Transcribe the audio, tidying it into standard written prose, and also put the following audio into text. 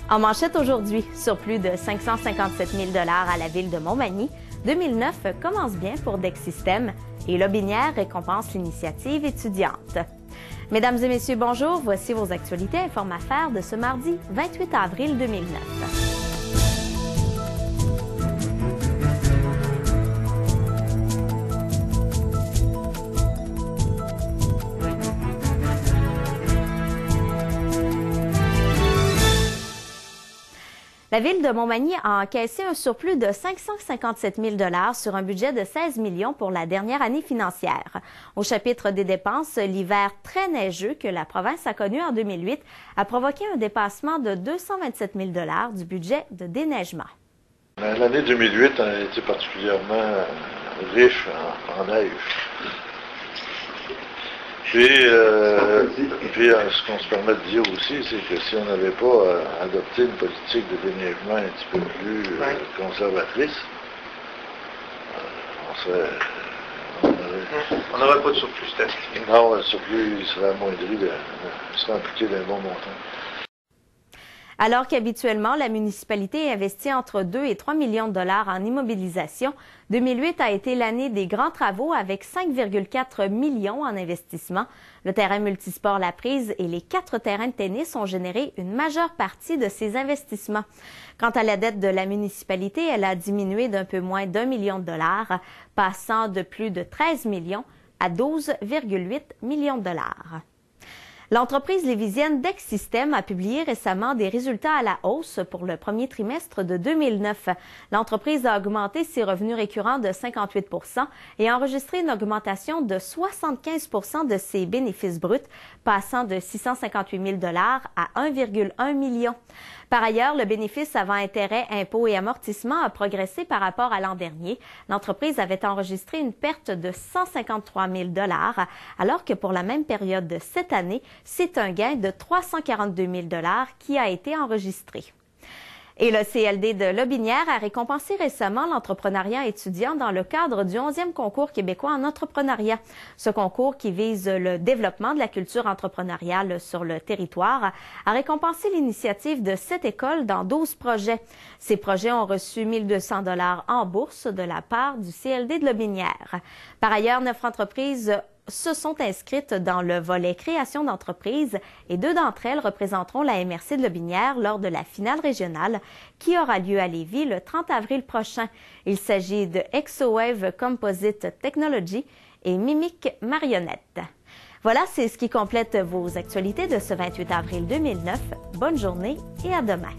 En manchette aujourd'hui, sur plus de 557 000 $ à la ville de Montmagny, 2009 commence bien pour Dexsystem et Lobinière récompense l'initiative étudiante. Mesdames et messieurs, bonjour. Voici vos actualités Inform-Affaires de ce mardi 28 avril 2009. La ville de Montmagny a encaissé un surplus de 557 000 $ sur un budget de 16 millions pour la dernière année financière. Au chapitre des dépenses, l'hiver très neigeux que la province a connu en 2008 a provoqué un dépassement de 227 000 $ du budget de déneigement. L'année 2008 a été particulièrement riche en neige. Puis, ce qu'on se permet de dire aussi, c'est que si on n'avait pas adopté une politique de déneigement un petit peu plus conservatrice, on n'aurait pas de surplus statistique. Non, le surplus serait amoindri, serait impliqué d'un bon montant. Alors qu'habituellement, la municipalité investit entre 2 et 3 millions de $ en immobilisation, 2008 a été l'année des grands travaux avec 5,4 millions en investissement. Le terrain multisport La Prise et les 4 terrains de tennis ont généré une majeure partie de ces investissements. Quant à la dette de la municipalité, elle a diminué d'un peu moins d'1 million de $, passant de plus de 13 millions à 12,8 millions de $. L'entreprise lévisienne Dexsystem a publié récemment des résultats à la hausse pour le premier trimestre de 2009. L'entreprise a augmenté ses revenus récurrents de 58 % et a enregistré une augmentation de 75 % de ses bénéfices bruts, passant de 658 000 $ à 1,1 million. Par ailleurs, le bénéfice avant intérêts, impôts et amortissements a progressé par rapport à l'an dernier. L'entreprise avait enregistré une perte de 153 000 $, alors que pour la même période de cette année, c'est un gain de 342 000 $ qui a été enregistré. Et le CLD de Lobinière a récompensé récemment l'entrepreneuriat étudiant dans le cadre du 11e concours québécois en entrepreneuriat. Ce concours, qui vise le développement de la culture entrepreneuriale sur le territoire, a récompensé l'initiative de 7 écoles dans 12 projets. Ces projets ont reçu 1 200 $ en bourse de la part du CLD de Lobinière. Par ailleurs, 9 entreprises se sont inscrites dans le volet création d'entreprise et 2 d'entre elles représenteront la MRC de Lobinière lors de la finale régionale qui aura lieu à Lévis le 30 avril prochain. Il s'agit de ExoWave Composite Technology et Mimic Marionnette. Voilà, c'est ce qui complète vos actualités de ce 28 avril 2009. Bonne journée et à demain.